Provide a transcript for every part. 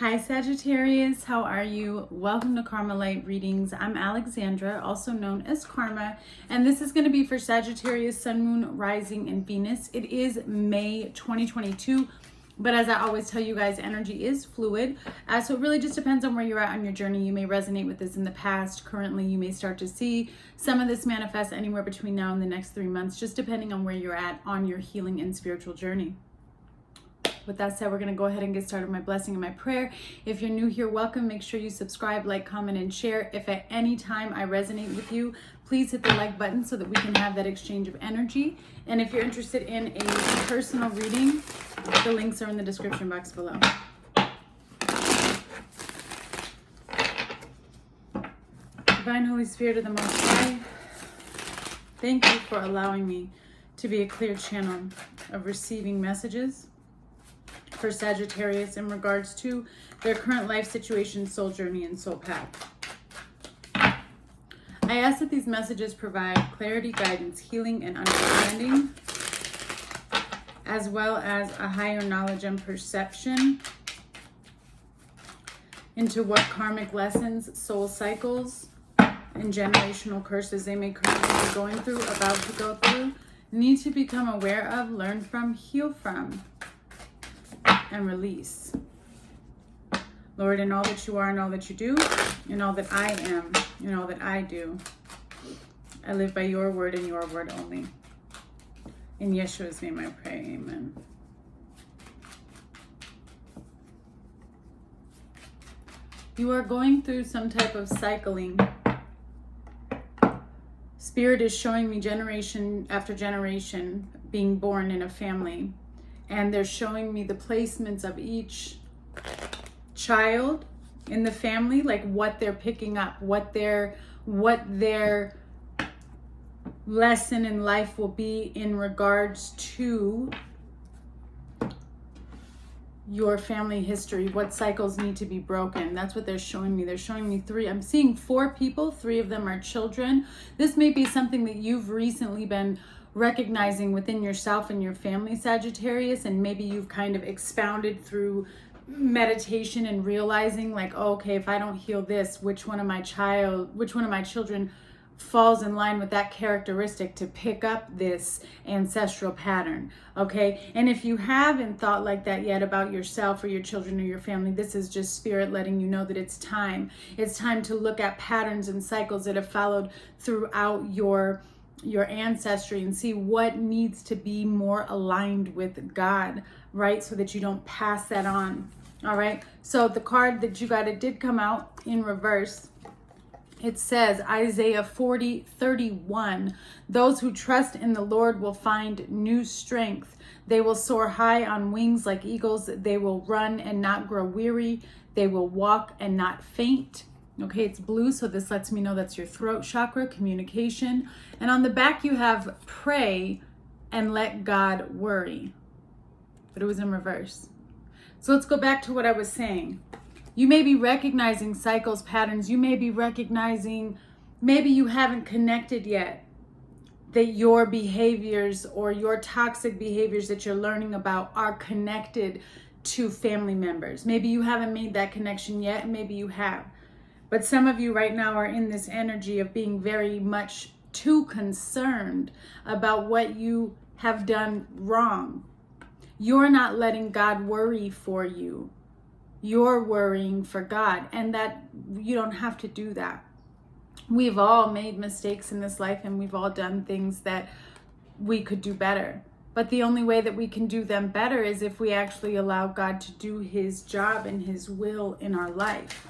Hi Sagittarius, how are you? Welcome to Karma Light Readings. I'm Alexandra, also known as Karma, and this is going to be for Sagittarius, Sun, Moon, Rising, and Venus. It is May 2022, but as I always tell you guys, energy is fluid, so it really just depends on where you're at on your journey. You may resonate with this in the past. Currently, you may start to see some of this manifest anywhere between now and the next 3 months, just depending on where you're at on your healing and spiritual journey. With that said, we're going to go ahead and get started with my blessing and my prayer. If you're new here, welcome. Make sure you subscribe, like, comment, and share. If at any time I resonate with you, please hit the like button so that we can have that exchange of energy. And if you're interested in a personal reading, the links are in the description box below. Divine Holy Spirit of the Most High, thank you for allowing me to be a clear channel of receiving messages for Sagittarius in regards to their current life situation, soul journey, and soul path. I ask that these messages provide clarity, guidance, healing, and understanding, as well as a higher knowledge and perception into what karmic lessons, soul cycles, and generational curses they may currently be going through, about to go through, need to become aware of, learn from, heal from, and release. Lord, in all that you are and all that you do, in all that I am, in all that I do, I live by your word and your word only. In Yeshua's name I pray, amen. You are going through some type of cycling. Spirit is showing me generation after generation being born in a family. And they're showing me the placements of each child in the family, like what they're picking up, what their lesson in life will be in regards to your family history, what cycles need to be broken. That's what they're showing me. They're showing me 3. I'm seeing 4 people. 3 of them are children. This may be something that you've recently been recognizing within yourself and your family, Sagittarius, and maybe you've kind of expounded through meditation and realizing like, oh, okay, if I don't heal this, which one of my children falls in line with that characteristic to pick up this ancestral pattern. Okay, and if you haven't thought like that yet about yourself or your children or your family, this is just spirit letting you know that it's time to look at patterns and cycles that have followed throughout your ancestry and see what needs to be more aligned with God, right? So that you don't pass that on. All right. So the card that you got, it did come out in reverse. It says Isaiah 40:31, those who trust in the Lord will find new strength. They will soar high on wings like eagles. They will run and not grow weary. They will walk and not faint. Okay, it's blue, so this lets me know that's your throat chakra, communication. And on the back you have pray and let God worry. But it was in reverse. So let's go back to what I was saying. You may be recognizing cycles, patterns. You may be recognizing, maybe you haven't connected yet that your behaviors or your toxic behaviors that you're learning about are connected to family members. Maybe you haven't made that connection yet, maybe you have. But some of you right now are in this energy of being very much too concerned about what you have done wrong. You're not letting God worry for you. You're worrying for God, and that you don't have to do that. We've all made mistakes in this life, and we've all done things that we could do better. But the only way that we can do them better is if we actually allow God to do his job and his will in our life.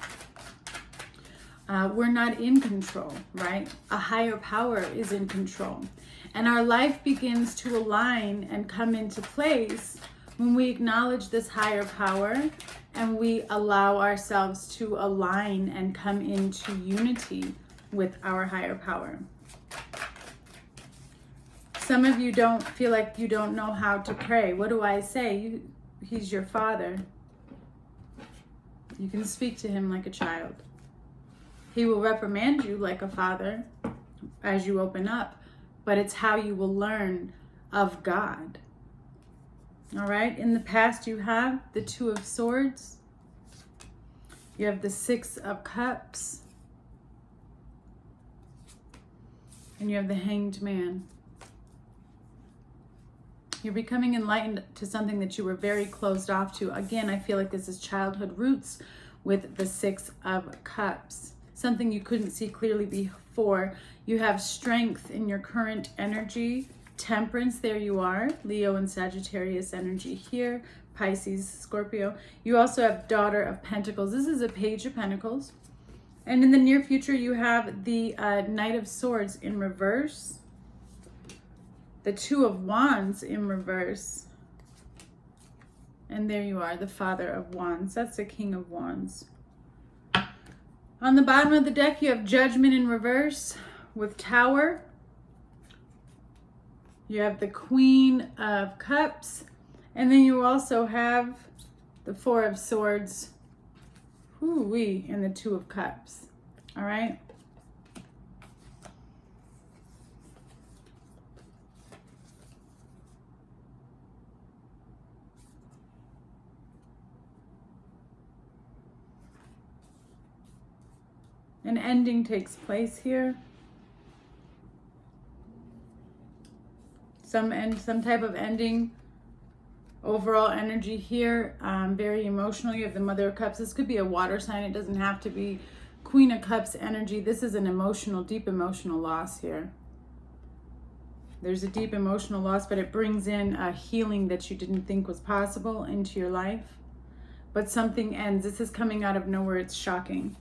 We're not in control, right? A higher power is in control. And our life begins to align and come into place when we acknowledge this higher power and we allow ourselves to align and come into unity with our higher power. Some of you don't feel like you don't know how to pray. What do I say? He's your father. You can speak to him like a child. He will reprimand you like a father as you open up, but it's how you will learn of God. All right, in the past you have the Two of Swords. You have the Six of Cups. And you have the Hanged Man. You're becoming enlightened to something that you were very closed off to. Again, I feel like this is childhood roots with the Six of Cups. Something you couldn't see clearly before. You have strength in your current energy. Temperance, there you are. Leo and Sagittarius energy here. Pisces, Scorpio. You also have Daughter of Pentacles. This is a Page of Pentacles. And in the near future, you have the Knight of Swords in reverse. The Two of Wands in reverse. And there you are, the Father of Wands. That's the King of Wands. On the bottom of the deck, you have Judgment in reverse with Tower. You have the Queen of Cups. And then you also have the Four of Swords. Ooh-wee, and the Two of Cups. All right? An ending takes place here. Some type of ending. Overall energy here, very emotional. You have the Mother of Cups. This could be a water sign. It doesn't have to be. Queen of Cups energy. This is an emotional, deep emotional loss here. There's a deep emotional loss, but it brings in a healing that you didn't think was possible into your life. But something ends. This is coming out of nowhere. It's shocking.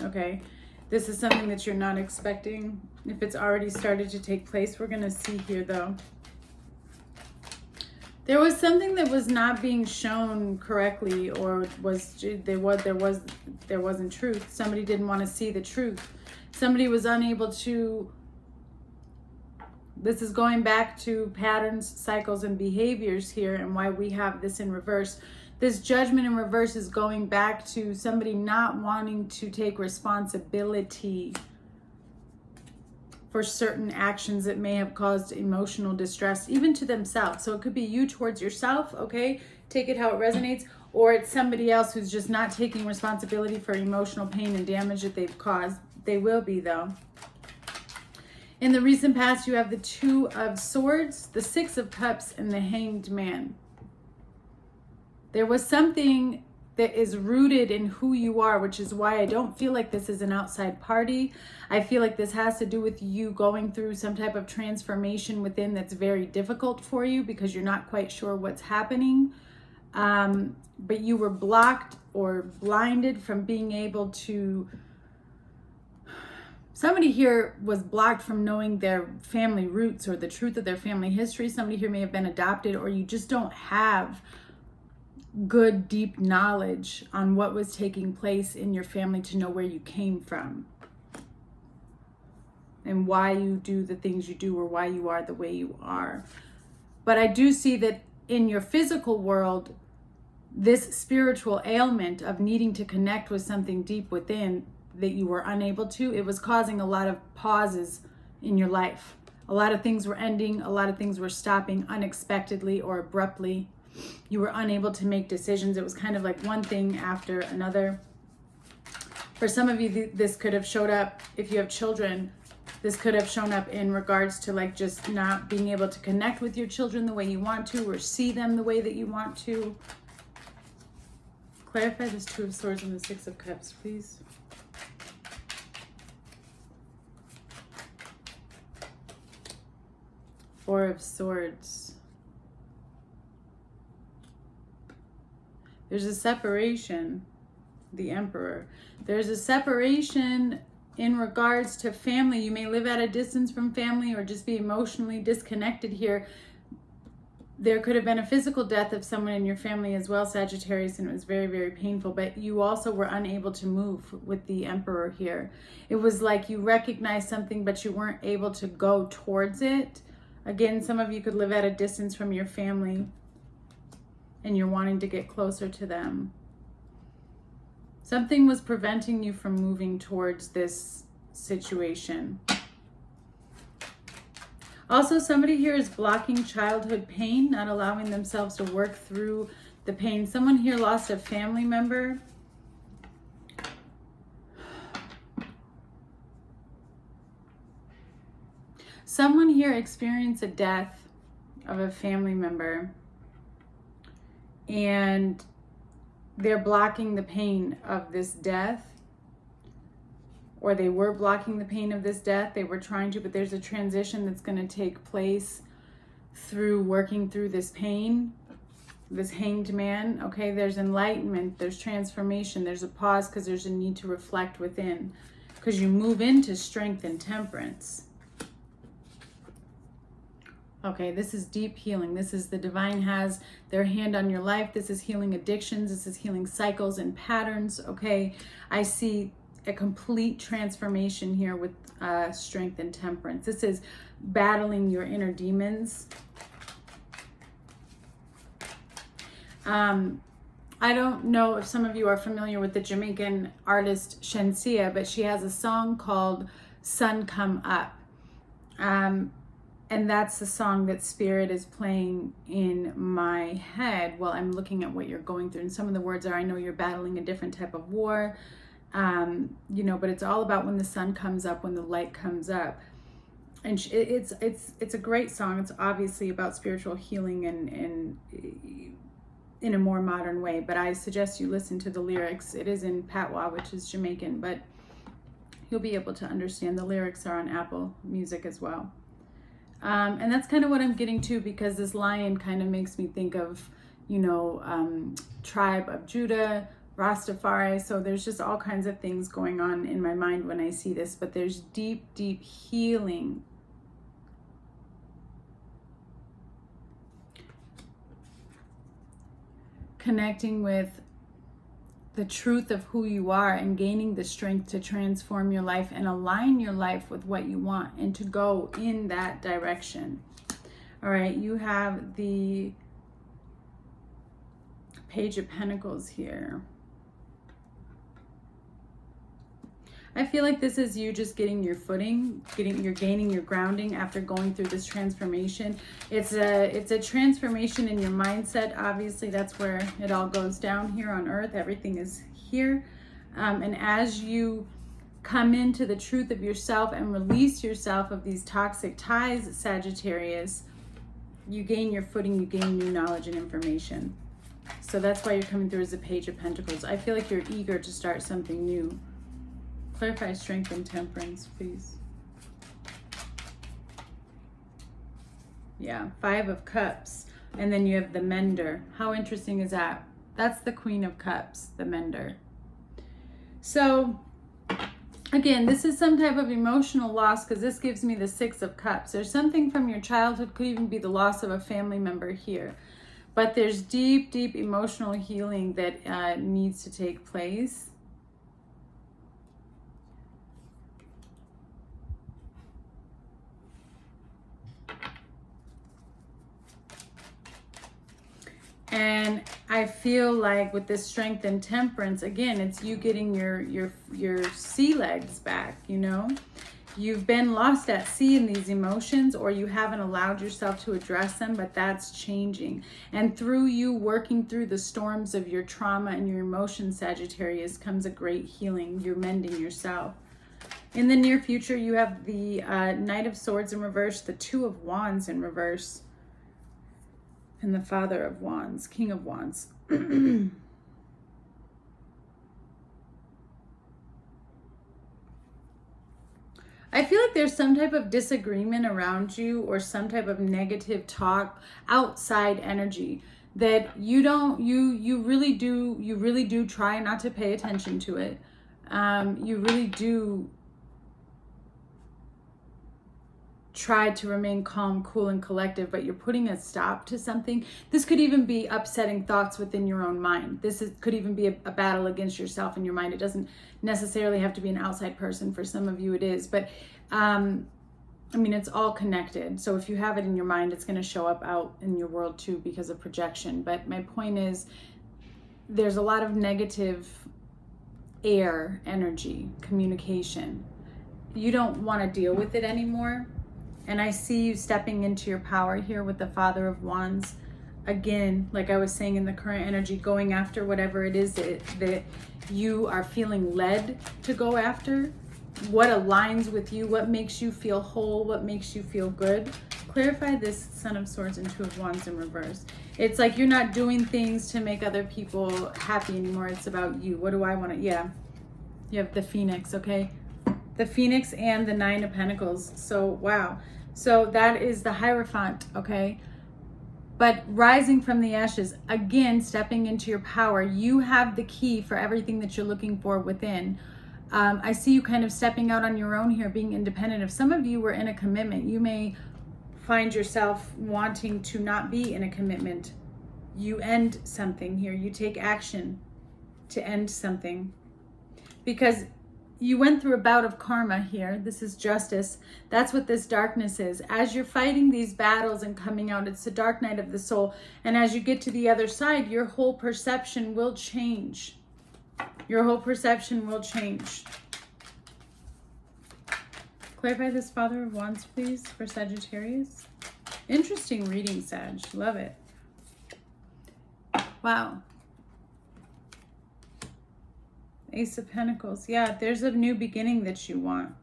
Okay? This is something that you're not expecting. If it's already started to take place, we're going to see here, though. There was something that was not being shown correctly, or there wasn't truth. Somebody didn't want to see the truth. Somebody was unable to. This is going back to patterns, cycles, and behaviors here, and why we have this in reverse. This Judgment in reverse is going back to somebody not wanting to take responsibility for certain actions that may have caused emotional distress, even to themselves. So it could be you towards yourself, okay? Take it how it resonates. Or it's somebody else who's just not taking responsibility for emotional pain and damage that they've caused. They will be, though. In the recent past, you have the Two of Swords, the Six of Cups, and the Hanged Man. There was something that is rooted in who you are, which is why I don't feel like this is an outside party. I feel like this has to do with you going through some type of transformation within that's very difficult for you because you're not quite sure what's happening. But you were blocked or blinded from being able to... Somebody here was blocked from knowing their family roots or the truth of their family history. Somebody here may have been adopted, or you just don't have good deep knowledge on what was taking place in your family to know where you came from and why you do the things you do or why you are the way you are. But I do see that in your physical world, this spiritual ailment of needing to connect with something deep within that you were unable to, it was causing a lot of pauses in your life. A lot of things were ending, a lot of things were stopping unexpectedly or abruptly. You were unable to make decisions. It was kind of like one thing after another. For some of you, this could have showed up, if you have children, this could have shown up in regards to like just not being able to connect with your children the way you want to or see them the way that you want to. Clarify this Two of Swords and the Six of Cups, please. Four of Swords. There's a separation, the Emperor. There's a separation in regards to family. You may live at a distance from family or just be emotionally disconnected here. There could have been a physical death of someone in your family as well, Sagittarius, and it was very, very painful. But you also were unable to move with the Emperor here. It was like you recognized something, but you weren't able to go towards it. Again, some of you could live at a distance from your family and you're wanting to get closer to them. Something was preventing you from moving towards this situation. Also, somebody here is blocking childhood pain, not allowing themselves to work through the pain. Someone here lost a family member. Someone here experienced a death of a family member, and they're blocking the pain of this death, or they were blocking the pain of this death. They were trying to, but there's a transition that's going to take place through working through this pain, this hanged man. Okay, there's enlightenment, there's transformation, there's a pause because there's a need to reflect within, because you move into strength and temperance. Okay, this is deep healing. This is the divine has their hand on your life. This is healing addictions. This is healing cycles and patterns. Okay, I see a complete transformation here with strength and temperance. This is battling your inner demons. I don't know if some of you are familiar with the Jamaican artist Shensia, but she has a song called Sun Come Up. And that's the song that Spirit is playing in my head while I'm looking at what you're going through. And some of the words are, I know you're battling a different type of war, you know, but it's all about when the sun comes up, when the light comes up. And it's a great song. It's obviously about spiritual healing and in a more modern way, but I suggest you listen to the lyrics. It is in Patois, which is Jamaican, but you'll be able to understand. The lyrics are on Apple Music as well. And that's kind of what I'm getting to, because this lion kind of makes me think of, you know, tribe of Judah, Rastafari. So there's just all kinds of things going on in my mind when I see this, but there's deep, deep healing. Connecting with the truth of who you are and gaining the strength to transform your life and align your life with what you want and to go in that direction. All right, you have the Page of Pentacles here. I feel like this is you just getting your footing, you're gaining your grounding after going through this transformation. It's a transformation in your mindset. Obviously, that's where it all goes down here on earth. Everything is here. And as you come into the truth of yourself and release yourself of these toxic ties, Sagittarius, you gain your footing, you gain new knowledge and information. So that's why you're coming through as a Page of Pentacles. I feel like you're eager to start something new. Clarify strength and temperance, please. Yeah, 5 of Cups. And then you have the Mender. How interesting is that? That's the Queen of Cups, the Mender. So, again, this is some type of emotional loss, because this gives me the 6 of Cups. There's something from your childhood, could even be the loss of a family member here. But there's deep, deep emotional healing that needs to take place. And I feel like with this strength and temperance, again, it's you getting your sea legs back, you know? You've been lost at sea in these emotions, or you haven't allowed yourself to address them, but that's changing. And through you working through the storms of your trauma and your emotions, Sagittarius, comes a great healing. You're mending yourself. In the near future, you have the Knight of Swords in reverse, the 2 of Wands in reverse, and the Father of Wands, King of Wands. I feel like there's some type of disagreement around you, or some type of negative talk, outside energy that you really do try not to pay attention to it. You really do try to remain calm, cool, and collective, but you're putting a stop to something. This could even be upsetting thoughts within your own mind. Could even be a battle against yourself in your mind. It doesn't necessarily have to be an outside person. For some of you it is, but I mean, it's all connected. So if you have it in your mind, it's going to show up out in your world too, because of projection. But my point is, there's a lot of negative air, energy, communication. You don't want to deal with it anymore. And I see you stepping into your power here with the Father of Wands. Again, like I was saying, in the current energy, going after whatever it is that you are feeling led to go after. what aligns with you, what makes you feel whole, what makes you feel good. Clarify this Son of Swords and Two of Wands in reverse. It's like you're not doing things to make other people happy anymore. It's about you. What do I want to, yeah. You have the Phoenix, okay? The Phoenix and the Nine of Pentacles. So, wow. So that is the Hierophant, okay? But rising from the ashes, again, stepping into your power, you have the key for everything that you're looking for within. I see you kind of stepping out on your own here, being independent. If some of you were in a commitment, you may find yourself wanting to not be in a commitment. You end something here. You take action to end something. Because you went through a bout of karma here. This is justice. That's what this darkness is. As you're fighting these battles and coming out, it's the dark night of the soul. And as you get to the other side, your whole perception will change. Your whole perception will change. Clarify this Father of Wands, please, for Sagittarius. Interesting reading, Sag. Love it. Wow. Ace of Pentacles. Yeah, there's a new beginning that you want.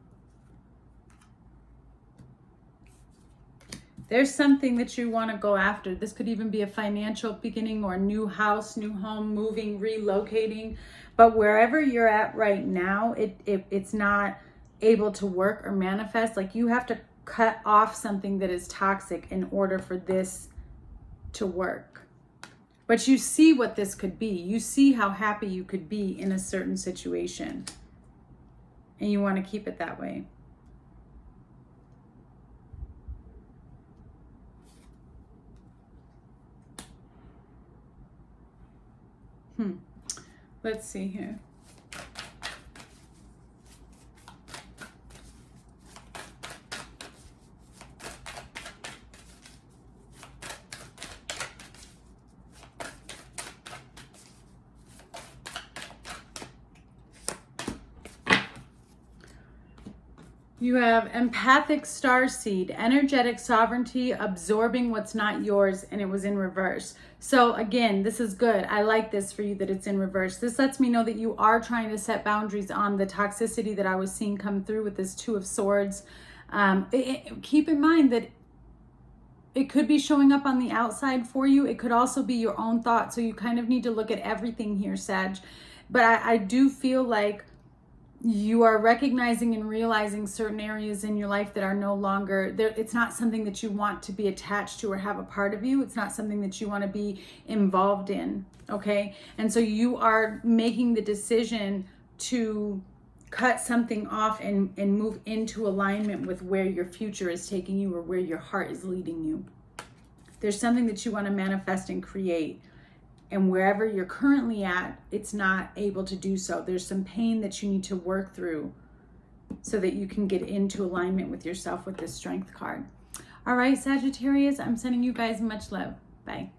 There's something that you want to go after. This could even be a financial beginning or a new house, new home, moving, relocating. But wherever you're at right now, it's not able to work or manifest. Like you have to cut off something that is toxic in order for this to work. But you see what this could be. You see how happy you could be in a certain situation. And you want to keep it that way. Let's see here. You have empathic starseed, energetic sovereignty, absorbing what's not yours, and it was in reverse. So again, this is good. I like this for you that it's in reverse. This lets me know that you are trying to set boundaries on the toxicity that I was seeing come through with this Two of Swords. Keep in mind that it could be showing up on the outside for you. It could also be your own thought. So you kind of need to look at everything here, Sag. But I do feel like you are recognizing and realizing certain areas in your life that are no longer there. It's not something that you want to be attached to or have a part of you. It's not something that you want to be involved in. Okay. And so you are making the decision to cut something off and move into alignment with where your future is taking you or where your heart is leading you. There's something that you want to manifest and create. And wherever you're currently at, it's not able to do so. There's some pain that you need to work through so that you can get into alignment with yourself with this Strength card. All right, Sagittarius, I'm sending you guys much love. Bye.